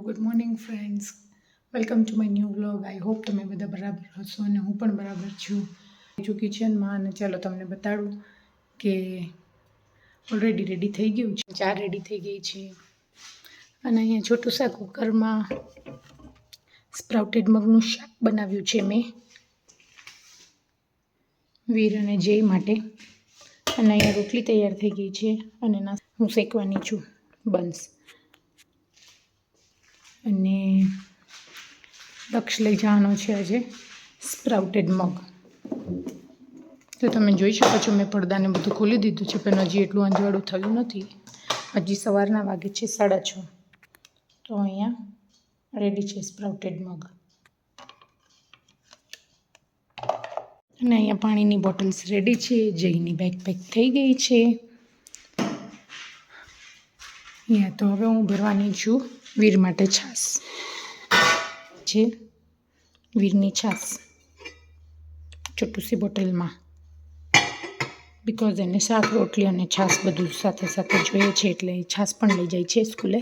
Good morning friends, welcome to my new vlog. I hope તમે બધા બરાબર હશો અને હું પણ બરાબર છું કિચનમાં. અને ચાલો તમને બતાડું કે ઓલરેડી રેડી થઈ ગયું છે, ચા રેડી થઈ ગઈ છે. અને અહીંયા છોટું સા કુકરમાં સ્પ્રાઉટેડ મગનું શાક બનાવ્યું છે મેં વીર અને જય માટે. અને અહીંયા રોટલી તૈયાર થઈ ગઈ છે અને હું શેકવાની છું બન્સ. અને લક્ષ લઈ જવાનો છે આજે સ્પ્રાઉટેડ મગ. તો તમે જોઈ શકો છો મેં પડદાને બધું ખોલી દીધું છે, પણ હજી એટલું અંજવાળું થયું નથી. હજી સવારના વાગે છે 6:30. તો અહીંયા રેડી છે સ્પ્રાઉટેડ મગ. અને અહીંયા પાણીની બોટલ્સ રેડી છે. જયની બેગ પેક થઈ ગઈ છે. અહીંયા તો હવે હું ભરવાની છું વીર માટે છાશ છે. વીરની છાશ ચોટુસી બોટલમાં, બિકોઝ એને શાક રોટલી અને છાશ બધું સાથે સાથે જોઈએ છે, એટલે છાશ પણ લઈ જાય છે સ્કૂલે.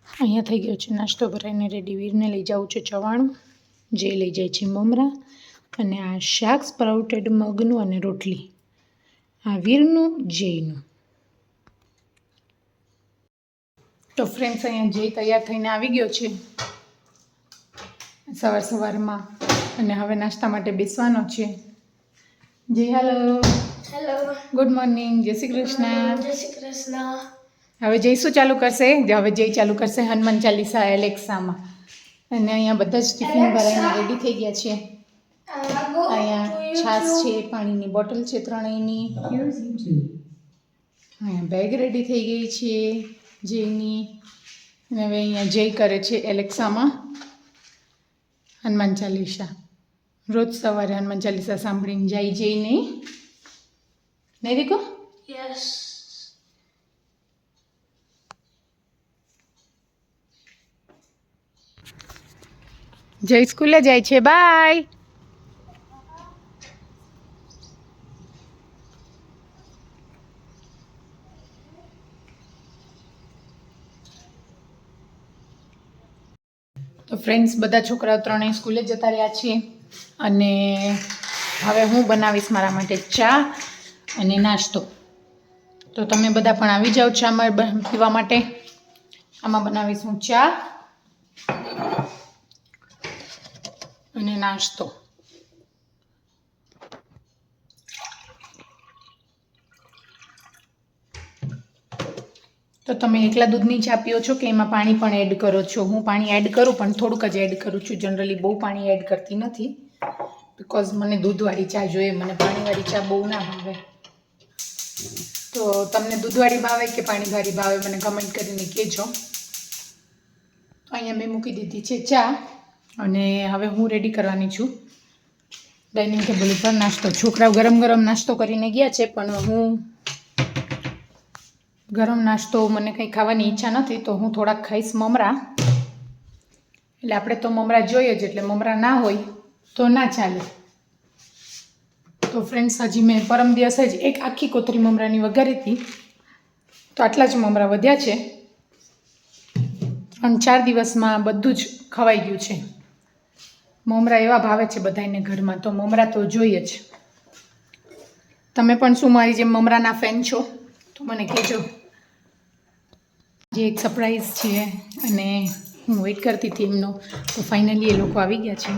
અહીંયા થઈ ગયો છે નાસ્તો ભરાઈને રેડી. વીરને લઈ જાઉં છું ચવાણું, જે લઈ જાય છે મમરા. અને આ શાક સ્પ્રાઉટેડ મગનું અને રોટલી, આ વીરનું જયનું. તો ફ્રેન્ડ્સ, અહીંયા જય તૈયાર થઈને આવી ગયો છે સવારમાં. અને હવે નાસ્તા માટે બેસવાનો છે. જય હેલો. હેલો. Good morning. જય શ્રી કૃષ્ણ. જય શ્રી કૃષ્ણ. હવે જય શું ચાલુ કરશે? હવે જય ચાલુ કરશે હનુમાન ચાલીસા એલેક્સામાં. અને અહીંયા બધા જ ટિફિન ભરાઈને રેડી થઈ ગયા છે. અહીંયા છાશ છે, પાણીની બોટલ છે ત્રણેયની. અહીંયા બેગ રેડી થઈ ગઈ છે જયની. અને હવે અહીંયા જય કરે છે એલેક્સામાં હનુમાન ચાલીસા. રોજ સવારે હનુમાન ચાલીસા સાંભળીને જાય જય. નહીં દીકો? યસ. જય સ્કૂલે જાય છે. બાય. તો ફ્રેન્ડ્સ, બધા છોકરાઓ ત્રણેય સ્કૂલે જતા રહ્યા છે. અને હવે હું બનાવીશ મારા માટે ચા અને નાસ્તો. તો તમે બધા પણ આવી જાઓ ચા પીવા માટે. આમાં બનાવીશ હું ચા અને નાસ્તો. તો તમે એકલા દૂધની ચા પીઓ છો કે એમાં પાણી પણ એડ કરો છો? હું પાણી એડ કરું, પણ થોડુંક જ એડ કરું છું. જનરલી બહુ પાણી એડ કરતી નથી, બિકોઝ મને દૂધવાળી ચા જોઈએ. મને પાણીવાળી ચા બહુ ના ભાવે. તો તમને દૂધવાળી ભાવે કે પાણીવાળી ભાવે મને કમેન્ટ કરીને કહેજો. તો અહીંયા મેં મૂકી દીધી છે ચા. અને હવે હું રેડી કરવાની છું ડાઇનિંગ ટેબલ ઉપર નાસ્તો. છોકરાઓ ગરમ ગરમ નાસ્તો કરીને ગયા છે, પણ હું ગરમ નાસ્તો મને કંઈ ખાવાની ઈચ્છા નથી, તો હું થોડાક ખાઈશ મમરા. એટલે આપણે તો મમરા જોઈએ જ, એટલે મમરા ના હોય તો ના ચાલે. તો ફ્રેન્ડ્સ, હજી મેં પરમ દિવસે જ એક આખી કોથળી મમરાની વઘારી હતી, તો આટલા જ મમરા વધ્યા છે. 3-4 દિવસમાં બધું જ ખવાઈ ગયું છે. મમરા એવા ભાવે છે બધાને ઘરમાં, તો મમરા તો જોઈએ જ. તમે પણ શું મારી જેમ મમરાના ફેન છો? તો મને કહેજો. જે એક સરપ્રાઈઝ છે અને હું વેઇટ કરતી હતી એમનો, તો ફાઇનલી એ લોકો આવી ગયા છે.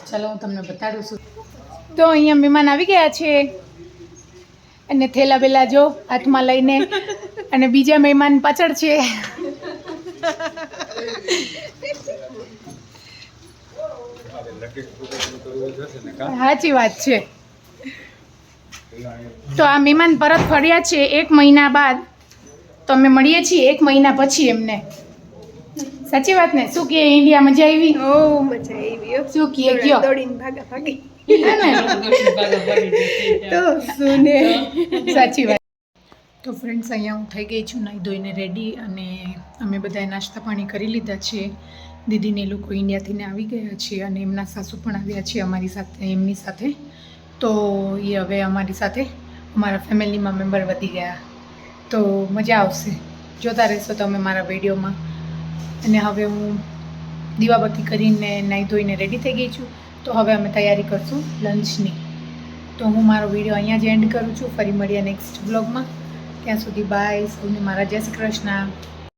ચાલો હું તમને બતાડું છું. તો અહીંયા મહેમાન આવી ગયા છે અને થેલા બેલા જો હાથમાં લઈને, અને બીજા મહેમાન પાછળ છે. સાચી વાત છે. તો આ મહેમાન પરત ફર્યા છે 1 મહિના બાદ. તો અમે મળીએ છીએ 1 મહિના પછી એમને. સાચી વાત ને? શું કહે ઇન્ડિયા? મજા આવી? ઓ મજા આવી. શું કહે કયો? દોડીને ભાગા ભાગી. તો સુને સાચી વાત. તો ફ્રેન્ડ્સ, અહીંયા હું થઈ ગઈ છું નાહી ધોઈને રેડી. અને અમે બધાએ નાસ્તા પાણી કરી લીધા છે. દીદીને લોકો ઇન્ડિયાથી આવી ગયા છે અને એમના સાસુ પણ આવ્યા છે અમારી સાથે, એમની સાથે. તો એ હવે અમારી સાથે અમારા ફેમિલીમાં મેમ્બર વધી ગયા, તો મજા આવશે. જોતા રહેશો તમે મારા વિડીયોમાં. અને હવે હું દીવાબત્તી કરીને નાહી ધોઈને રેડી થઈ ગઈ છું. તો હવે અમે તૈયારી કરશું લંચની. તો હું મારો વિડીયો અહીંયા જ એન્ડ કરું છું. ફરી મળીએ નેક્સ્ટ બ્લોગમાં. ત્યાં સુધી બાય. સૌને મારા જય શ્રી કૃષ્ણ.